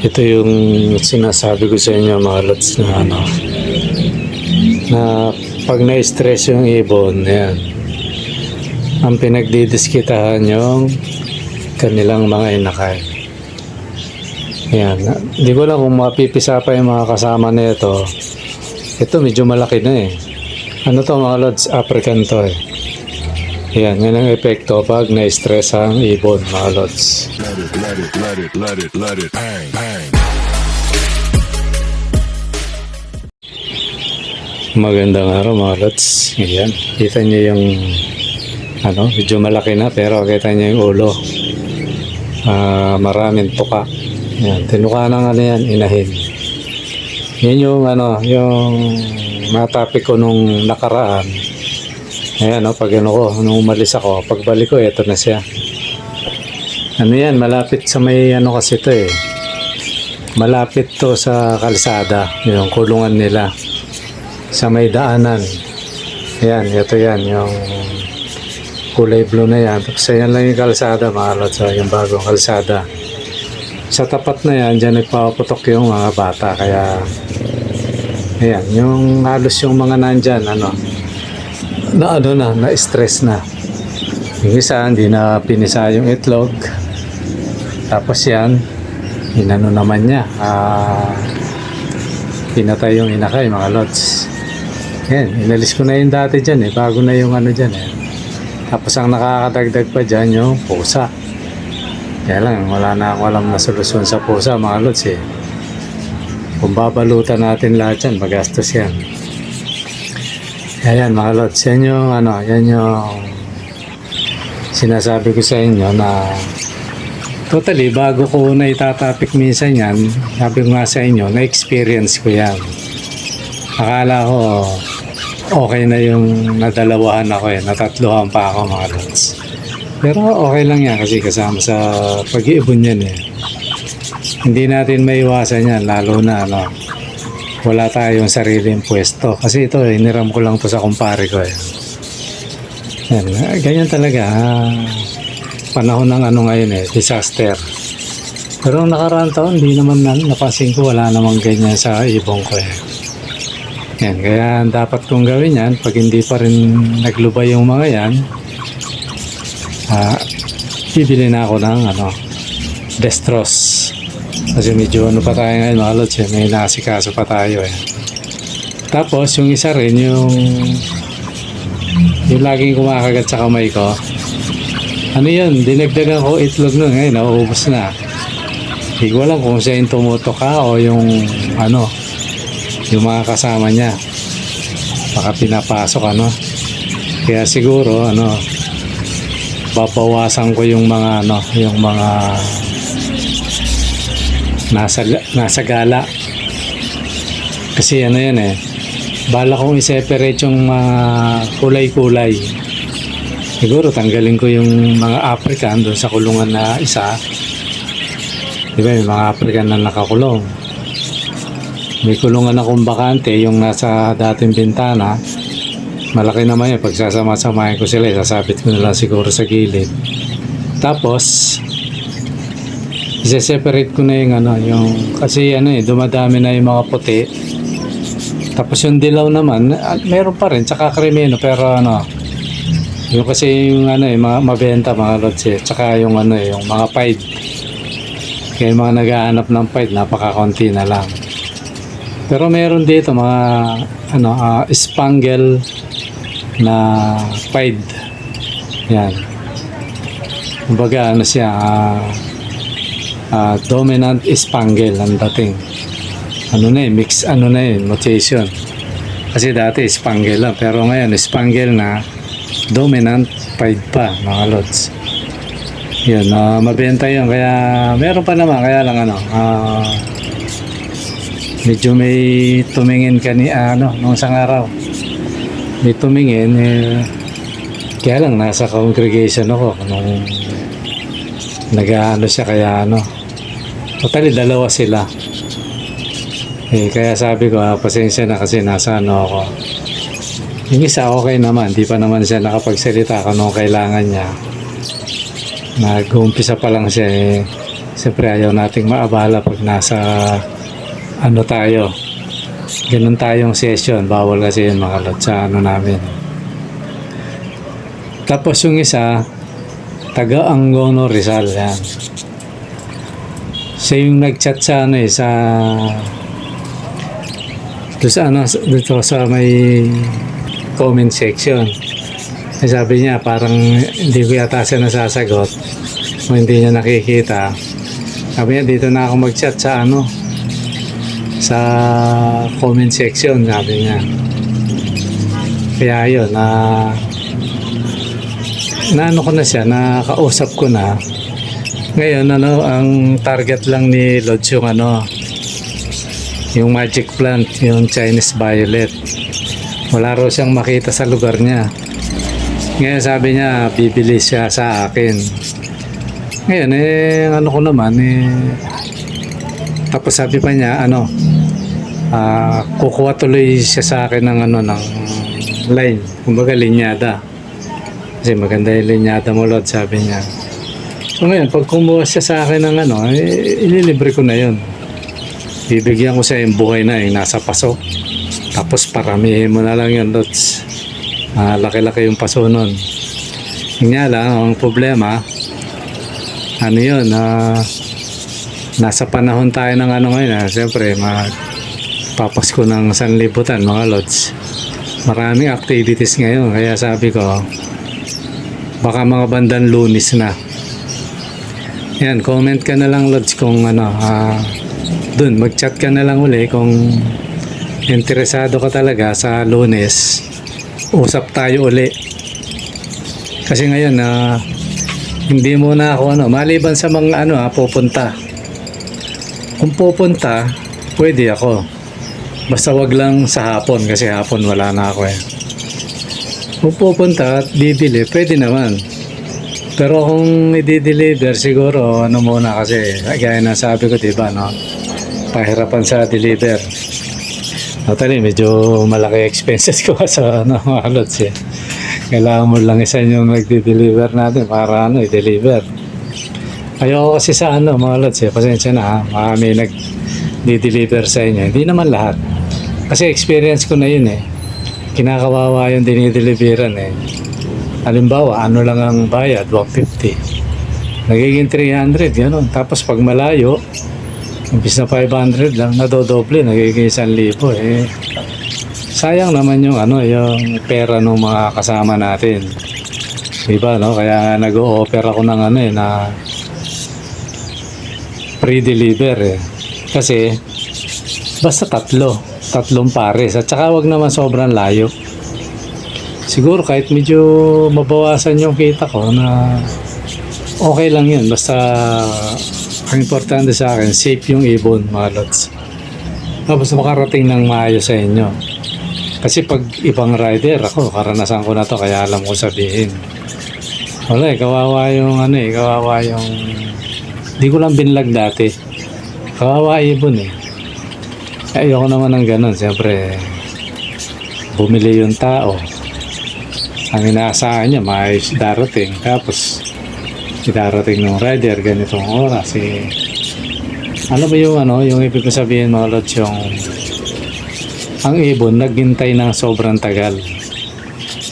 Ito yung sinasabi ko sa inyo mga lods na na pag na-stress yung ibon, yan, ang pinagdidiskitahan yung kanilang mga inakay. Yan. Hindi ko lang kung mapipisa pa yung mga kasama nito. Ito medyo malaki na eh. Ano to mga lods? African to eh. Yan, yan ang epekto pag na-stress ang ibon mga lods. Let it, bang, bang. Magandang araw mga lods. Yan, kita nyo yung medyo malaki na pero kita nyo yung ulo. Maraming tuka. Yan, tinuka ng yan, inahin. Yan yung yung matapik ko nung nakaraan. Ayan pag nung umalis ako, pagbalik ko, eto na siya. Yan, malapit sa may kasi to eh. Malapit to sa kalsada, yung kulungan nila. Sa may daanan. Ayan, ito yan, yung kulay blue na yan. Tapos yan lang yung kalsada, mga lods, yung bagong kalsada. Sa tapat na yan, dyan nagpapaputok yung mga bata. Kaya, ayan, yung halos yung mga nandyan, na-stress na. Yung isa, hindi na pinisa yung itlog. Tapos yan, naman niya. Pinatay yung inakay, mga lods. Yan, inalis ko na yung dati dyan eh. Bago na yung dyan eh. Tapos ang nakakadagdag pa dyan yung pusa. Kaya lang, wala na akong alam na solusyon sa pusa, mga lods eh. Kung babalutan natin lahat yan, magastos yan. Ayan mga lods, yan yung yan yung sinasabi ko sa inyo na totally bago ko na itatapik minsan yan, sabi ko nga sa inyo, na-experience ko yan. Akala ko okay na yung nadalawahan ako eh, natatluhan pa ako mga lods. Pero okay lang yan kasi kasama sa pag-iibon yan eh. Hindi natin maiwasan yan, lalo na wala tayong sariling pwesto. Kasi ito, hiniram ko lang to sa kumpare ko. Yan, ganyan talaga. Panahon ng ngayon eh, disaster. Pero nakaraang taon, hindi naman napansin ko, wala namang ganyan sa ibong ko eh. Yan, kaya dapat kong gawin yan. Pag hindi pa rin naglubay yung mga yan, bibili na ako ng destros. Kasi medyo pa tayo ngayon mga lods eh. May nasikaso pa tayo eh. Tapos yung isa rin yung laging kumakagat sa kamay ko. Yun, dinagdagan ko itlog nun. Ngayon, nauubos na. Hindi ko alam kung siya yung tumutok o yung yung mga kasama niya. Baka pinapasok Kaya siguro babawasan ko yung mga yung mga nasa gala. Kasi yan eh. Bala kong i-separate yung mga kulay-kulay. Siguro tanggalin ko yung mga African doon sa kulungan na isa. Diba may mga African na nakakulong. May kulungan akong bakante yung nasa dating bintana. Malaki naman yun. Pag sasama-samahin ko sila, sasabit ko na lang siguro sa gilid. Tapos i-separate ko na yung kasi dumadami na yung mga puti. Tapos yung dilaw naman, meron pa rin, tsaka kremeno, pero yung kasi yung mabenta mga lods eh, tsaka yung yung mga pied. Kaya yung mga naghahanap ng pied, napakakunti na lang. Pero meron dito mga spangle na pied. Yan. Kumbaga siya, dominant spangle ang dating. Mix mutation. Kasi dati spangle lang, pero ngayon spangle na dominant pied pa mga lods. Yun, mabenta yun, kaya meron pa naman, kaya lang medyo may tumingin nung isang araw. May tumingin kaya lang nasa congregation ako nung siya, kaya totally dalawa sila kaya sabi ko pasensya na kasi nasa ako. Yung isa okay naman, di pa naman siya nakapagsalita kung anong kailangan niya. Nag-uumpisa pa lang siya Siyempre ayaw nating maabala pag nasa ano tayo. Ganun tayong session. Bawal kasi yun mga lods sa ano namin. Tapos yung isa, taga Angono Rizal yan. Siya yung nag-chat sa ano sa dito sa may comment section. Eh, sabi niya parang hindi ko yata siya nasasagot o hindi niya nakikita. Sabi niya dito na ako mag-chat sa sa comment section, sabi niya. Kaya yun, na ko na siya, nakausap ko na. Ngayon ang target lang ni Lods yung yung magic plant, yung Chinese violet. Wala raw siyang makita sa lugar niya. Ngayon sabi niya bibili siya sa akin. Ngayon ko naman tapos sabi pa niya kukuha tuloy siya sa akin ng ng line, kumbaga linyada. Kasi maganda yung linyada mo, Lord, sabi niya. So ngayon, pag kumuha siya sa akin ng ililibre ko na yun. Bibigyan ko siya yung buhay na yung nasa paso. Tapos paramihin mo na lang yun, Lods. Laki-laki yung paso nun. Yung nga lang, ang problema, yun, nasa panahon tayo ng ngayon, siyempre, papasko ng sanlibutan, mga Lods. Maraming activities ngayon, kaya sabi ko, baka mga bandang Lunes na. Yan, comment ka na lang, Lods, kung dun, mag-chat ka na lang uli kung interesado ka talaga sa Lunes. Usap tayo uli. Kasi ngayon, hindi muna ako maliban sa mga pupunta. Kung pupunta, pwede ako. Basta wag lang sa hapon, kasi hapon wala na ako Kung pupunta at bibili, pwede naman. Pero kung i-deliver, siguro muna kasi, gaya na sabi ko, diba, pahirapan sa deliver. Totally, medyo malaki expenses ko sa mga Lods Kailangan mo lang isa yung nagdi-deliver natin para i-deliver. Ayoko kasi sa mga Lods pasensya na may nag-deliver sa inyo. Hindi naman lahat. Kasi experience ko na yun kinakawawa yung dinideliveran Halimbawa, lang ang bayad, 150. Nagiging 300, gano'n. Tapos pag malayo, imbis na 500 lang, nadodoble, nagiging 1,000 sayang naman yung yung pera ng mga kasama natin. Diba, no? Kaya nag-o-offer ako ng na pre-deliver Kasi, basta tatlong pares. At saka wag naman sobrang layo. Siguro kahit medyo mabawasan yung kita ko na okay lang yun. Basta ang importante sa akin, safe yung ibon, mga Lods. Tapos makarating ng maayos sa inyo. Kasi pag ibang rider, ako, karanasan ko na to, kaya alam ko sabihin. Wala kawawa yung kawawa yung di ko lang binlag dati. Kawawa ibon ayoko naman ng ganun. Siyempre, bumili yung tao. Ang inaasahan niya, maayos darating. Tapos, darating ng rider, ganitong oras. Ano ba yung ibig ko sabihin, mga Lods, yung ang ibon, naghintay ng sobrang tagal.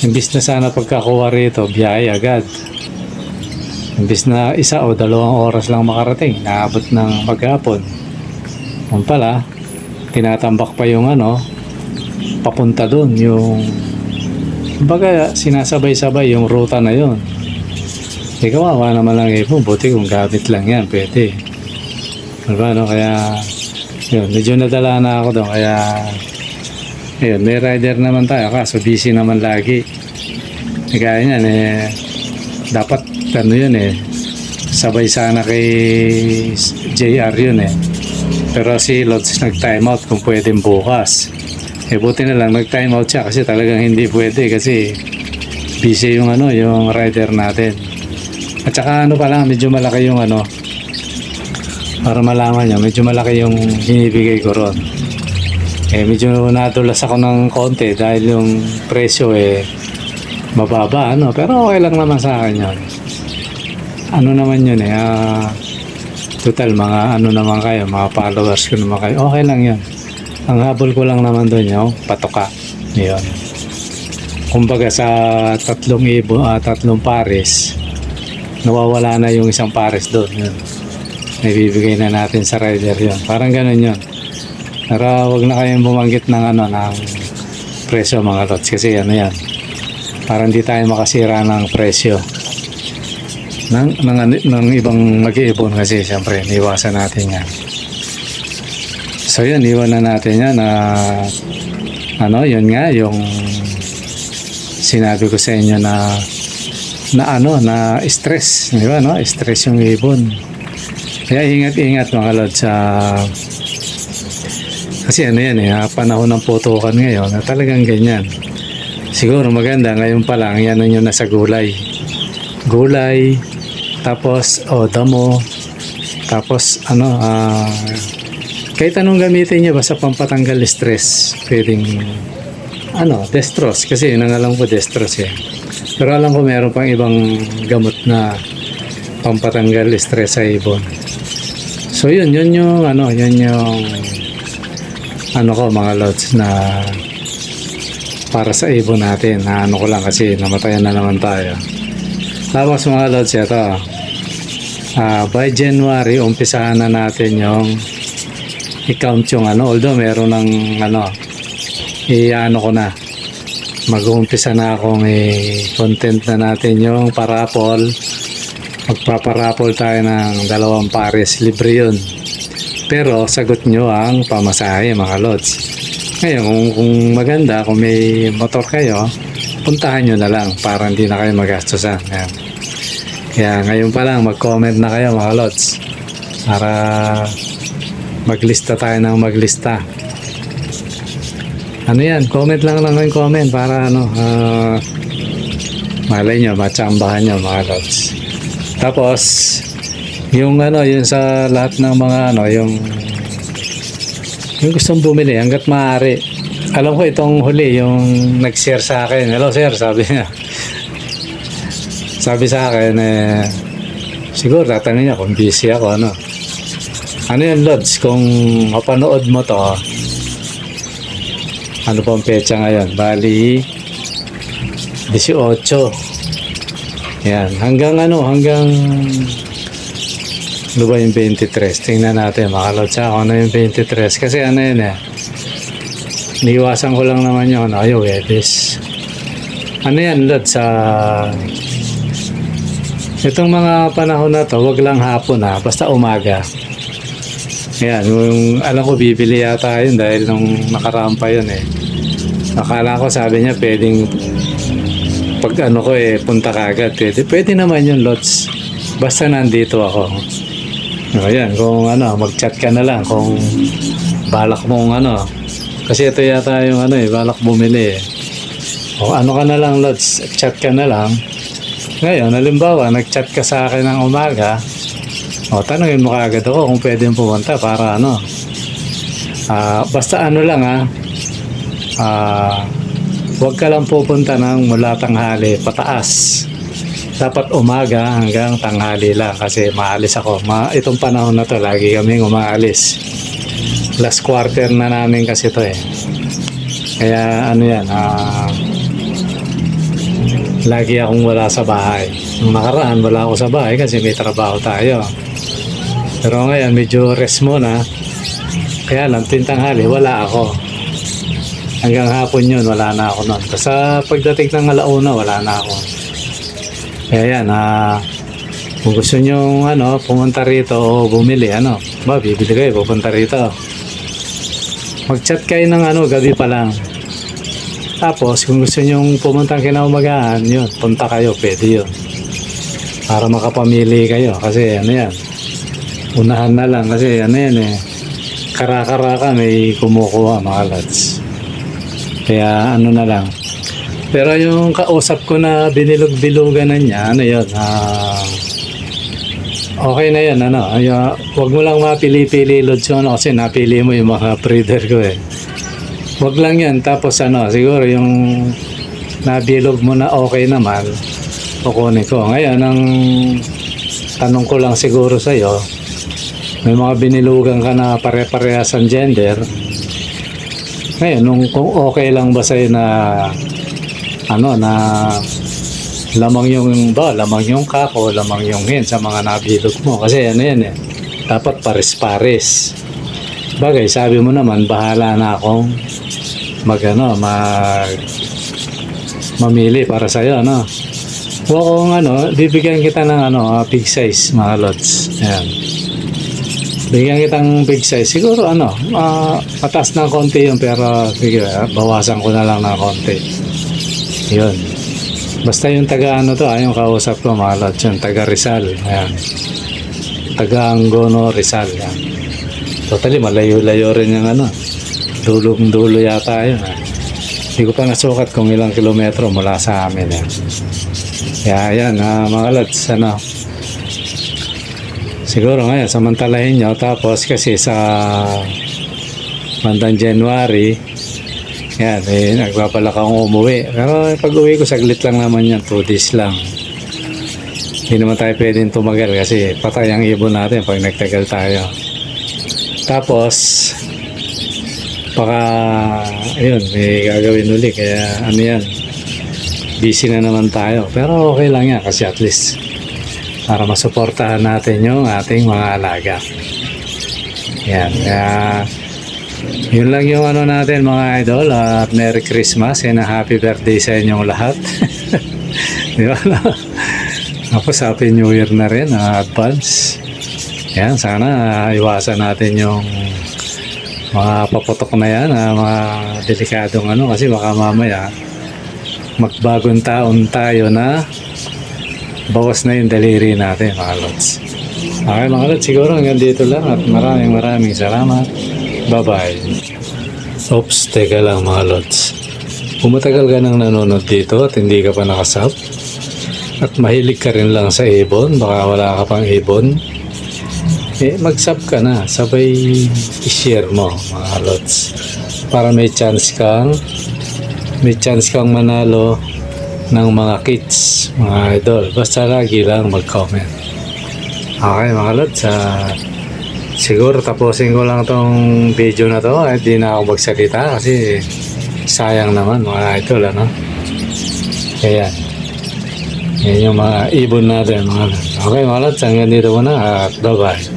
Imbis na sana pagkakuha rito, biyahe agad. Imbis na 1 o 2 oras lang makarating, naabot ng maghapon. Kung pala, tinatambak pa yung papunta doon, yung kumbaga sinasabay-sabay yung ruta na yun. Kawawa naman lang buti kung gamit lang yan, pwede. Diba, kaya yun, medyo nadala na ako doon, kaya ayun, may rider naman tayo, kaso busy naman lagi. Kaya yan dapat yun sabay sana kay JR yun pero si Lods nag-time out kung pwedeng bukas. Buti na lang nag-time out siya kasi talagang hindi pwede kasi busy yung yung rider natin. At saka pala, medyo malaki yung para malaman nyo, medyo malaki yung binibigay ko ron. Medyo nadulas ako ng konti dahil yung presyo mababa pero okay lang naman sa akin yun. Naman yun Total, mga ano naman kayo, mga followers ko naman kayo. Okay lang yun. Ang habol ko lang naman doon yung patoka. Yun. Kumbaga sa tatlong pares, nawawala na yung isang pares doon. Yun. Naibibigay na natin sa rider yun. Parang ganun yun. Pero wag na kayong bumanggit ng ano, ng presyo mga lods. Kasi ano yan. Parang hindi tayo makasira ng presyo. ng ibang mag-iibon kasi siyempre niwasan natin yan. So yun, iwan na natin yan na ano, yun nga yung sinabi ko sa inyo na na stress, di ba, no? Stress yung ibon. Kaya ingat mga lods sa kasi ano yan panahon ng putukan ngayon na talagang ganyan. Siguro maganda ngayon pa lang yan yung nasa gulay, tapos damo, tapos ano kahit anong gamitin nyo basta pampatanggal stress, pwedeng destros, kasi yun ang alam ko, destros pero alam ko meron pang ibang gamot na pampatanggal stress sa ibon. So yun yung ko mga lods na para sa ibon natin na ko lang kasi namatayan na naman tayo. Tapos mga lods, ito by January umpisahan na natin yung i-count yung although meron ng ko na mag-uumpisa na akong i-content na natin yung parapol. Magpaparapol tayo ng 2 pares, libre yun, pero sagot nyo ang pamasahe mga lods. Ngayon kung maganda, kung may motor kayo, puntahan nyo na lang para hindi na kayo magastusan. Kaya ngayon pa lang mag-comment na kayo mga lods para maglista tayo ng maglista. Comment lang ng comment para malay nyo, matsambahan nyo mga lods. Tapos yung yung sa lahat ng mga yung gustong bumili hanggat maaari. Alam ko itong huli yung nag-share sa akin. Hello sir, sabi niya. Sabi sa akin siguro tatanungin niya kung busy ako ano yun lods, kung mapanood mo to, ano pang petsa ngayon, bali 18 yan, hanggang ano ba yung 23, tingnan natin mga lods ano yung 23, kasi yun niiwasan ko lang naman yun Webes. Yan lods, itong mga panahon na to, wag lang hapon basta umaga. Yan, yung alam ko bibili yata yun dahil nung nakarampa yun akala ko sabi niya pwedeng pag punta kagad, pwede naman yun lods, basta nandito ako. Ayan, kung mag-chat ka na lang kung balak mong kasi ito yata yung balak bumili o ka na lang lods, chat ka na lang. Ngayon halimbawa nag-chat ka sa akin ng umaga, tanungin mo kaagad ako kung pwedeng pumunta para basta lang huwag ka lang pupunta ng mula tanghali pataas. Dapat umaga hanggang tanghali lang kasi maalis ako. Itong panahon na to lagi kaming umaalis. Last quarter na namin kasi to Kaya lagi akong wala sa bahay. Nung nakaraan wala ako sa bahay kasi may trabaho tayo. Pero ngayon medyo rest muna. Kaya lang tintanghali wala ako. Hanggang hapon yun wala na ako nun. Sa pagdating ng alauna wala na ako. Kaya yan kung gusto nyo pumunta rito o bumili bibili kayo, pupunta rito, mag-chat kayo ng gabi pa lang. Tapos kung gusto nyo pumunta kinaumagahan, yun, punta kayo, pwede yun para makapamili kayo. Kasi yan, unahan na lang kasi kara-kara may kumukuha mga lads. Kaya na lang. Pero yung kausap ko na binilog-bilugan na niya, yun, okay na yun, wag mo lang mapili-pili lods kasi napili mo yung mga breeder ko wag lang yan. Tapos siguro yung nabilog mo na okay naman, kukunin ko. Ngayon, ang tanong ko lang siguro sa'yo, may mga binilugan ka na pare-parehas ang gender. Ngayon, kung okay lang ba sa'yo na na lamang yung kako, lamang yung hen sa mga nabilog mo. Kasi yan dapat pares-pares. Bagay, sabi mo naman, bahala na akong mamili para sa'yo, no? Kung bibigyan kita ng big size, mga lods. Ayan. Bigyan kitang big size. Siguro mataas ng konti yun, pero sige, bawasan ko na lang ng konti. Yun. Basta yung yung kausap ko, mga lods, yung taga Rizal. Ayan. Taga Angono, Rizal. Ayan. Totally, malayo-layo rin yung dulong-dulo yata yun. Hindi ko pa nasukat kung ilang kilometro mula sa amin. Kaya ayan, mga lods, siguro ngayon, samantalahin nyo. Tapos kasi sa bandang January, yan, nagpabalak akong umuwi. Pero pag uwi ko, saglit lang naman yan, 2 days lang. Hindi naman tayo pwedeng tumagal kasi patay ang ibon natin pag nagtagal tayo. Tapos, baka, ayun, may gagawin uli. Kaya, yan, busy na naman tayo. Pero okay lang yan kasi at least, para masuportahan natin yung ating mga alaga. Yan. Kaya, yun lang yung natin mga idol. At Merry Christmas and a Happy Birthday sa inyong lahat. Di ba? Tapos Happy New Year na rin, advance. Yan, sana iwasan natin yung mga paputok na yan, mga delikadong kasi baka mamaya magbagong taon tayo na bawas na yung daliri natin, mga lods. Okay, mga lods, siguro hanggang dito lang at maraming salamat. Bye-bye. Oops, teka lang mga lods. Kung matagal ka nang nanonood dito at hindi ka pa nakasub at mahilig ka rin lang sa ibon, baka wala ka pang ibon, mag-sub ka na, sabay i-share mo, mga lods, para may chance kang manalo ng mga kits, mga idol. Basta lagi lang mag-comment. Okay, mga lods, siguro tapusin ko lang tong video na to. Hindi na ako magsalita kasi sayang naman, mga idol, kaya yan yung mga ibon natin, mga lods. Okay, mga lods, hanggang dito muna at bye-bye.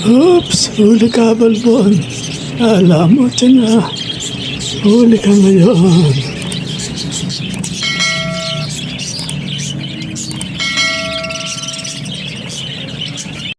Oops, huli ka, Balbon. Alam mo, tiyan na. Huli ka ngayon.